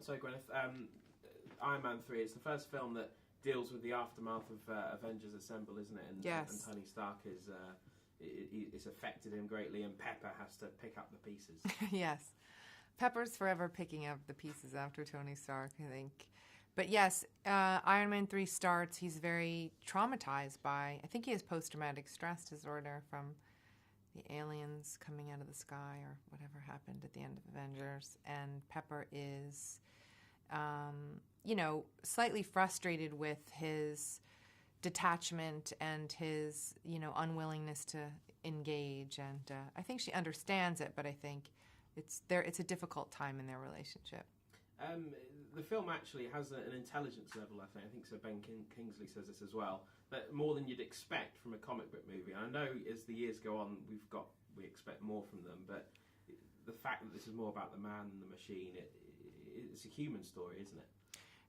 So Gwyneth, Iron Man 3 is the first film that deals with the aftermath of Avengers Assemble, isn't it? And, yes. And Tony Stark it's affected him greatly, and Pepper has to pick up the pieces. Yes. Pepper's forever picking up the pieces after Tony Stark, I think. But yes, Iron Man 3 starts, he's very traumatized by, I think he has post-traumatic stress disorder from the aliens coming out of the sky or whatever happened at the end of Avengers. And Pepper is, slightly frustrated with his detachment and his, unwillingness to engage. And I think she understands it, but I think it's a difficult time in their relationship. The film actually has an intelligence level, I think. I think Sir Ben Kingsley says this as well, but more than you'd expect from a comic book movie. I know as the years go on, we expect more from them, but the fact that this is more about the man and the machine, it's a human story, isn't it?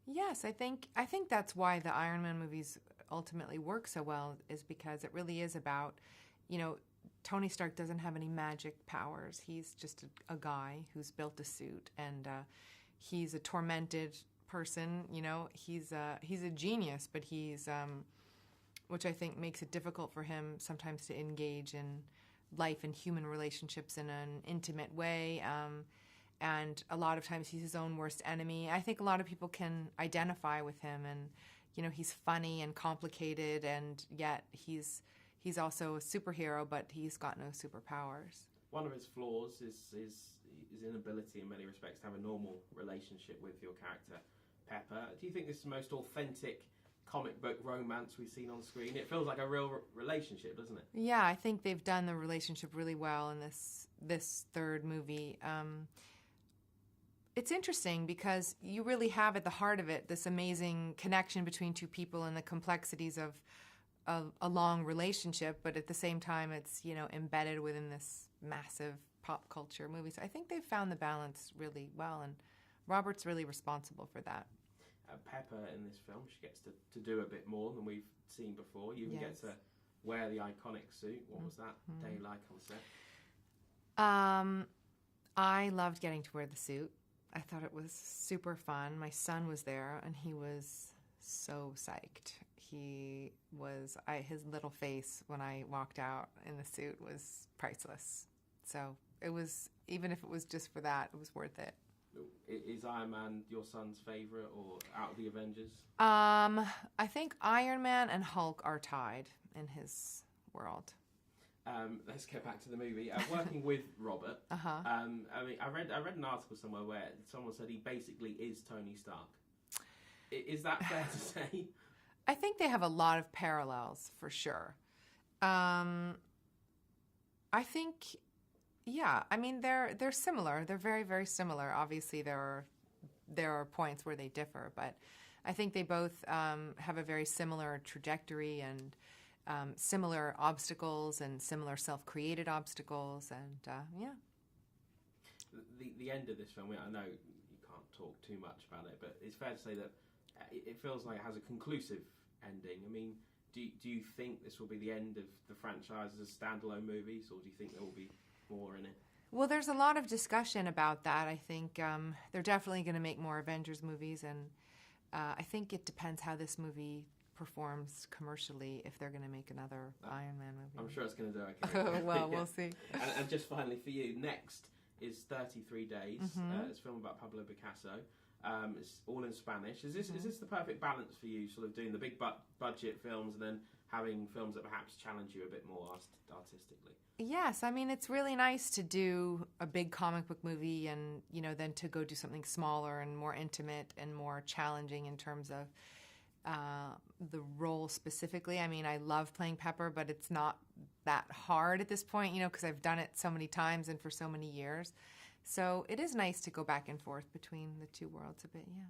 Yes, I think that's why the Iron Man movies ultimately work so well, is because it really is about, Tony Stark doesn't have any magic powers. He's just a guy who's built a suit, and he's a tormented person. He's a genius, but he's which I think makes it difficult for him sometimes to engage in life and human relationships in an intimate way. And a lot of times he's his own worst enemy. I think a lot of people can identify with him, and he's funny and complicated, and yet he's also a superhero, but he's got no superpowers. One of his flaws is his inability in many respects to have a normal relationship with your character, Pepper. Do you think this is the most authentic comic book romance we've seen on screen? It feels like a real relationship, doesn't it? Yeah, I think they've done the relationship really well in this third movie. It's interesting because you really have at the heart of it this amazing connection between two people and the complexities of a long relationship, but at the same time it's, embedded within this massive pop culture movie. So I think they've found the balance really well, and Robert's really responsible for that. Pepper in this film, she gets to do a bit more than we've seen before. You even get to wear the iconic suit. What was that day like on set? I loved getting to wear the suit. I thought it was super fun. My son was there, and he was so psyched. His little face when I walked out in the suit was priceless. So it was, even if it was just for that, it was worth it. Is Iron Man your son's favourite, or out of the Avengers? I think Iron Man and Hulk are tied in his world. Let's get back to the movie. Working with Robert. I read an article somewhere where someone said he basically is Tony Stark. Is that fair to say? I think they have a lot of parallels for sure. I think, yeah. I mean, they're similar. They're very, very similar. Obviously, there are points where they differ, but I think they both have a very similar trajectory and similar obstacles and similar self-created obstacles, and yeah. The end of this film, I know you can't talk too much about it, but it's fair to say that it feels like it has a conclusive ending. I mean, do you think this will be the end of the franchise as standalone movies, or do you think there will be more in it? Well, there's a lot of discussion about that. I think they're definitely going to make more Avengers movies, and I think it depends how this movie performs commercially, if they're going to make another Iron Man movie. I'm sure it's going to do okay. Well, we'll see. And just finally for you, next is 33 Days. It's a film about Pablo Picasso. It's all in Spanish. Is this the perfect balance for you, sort of doing the big budget films and then having films that perhaps challenge you a bit more artistically? Yes, I mean, it's really nice to do a big comic book movie and, then to go do something smaller and more intimate and more challenging in terms of the role specifically. I mean, I love playing Pepper, but it's not that hard at this point, because I've done it so many times and for so many years. So it is nice to go back and forth between the two worlds a bit, yeah.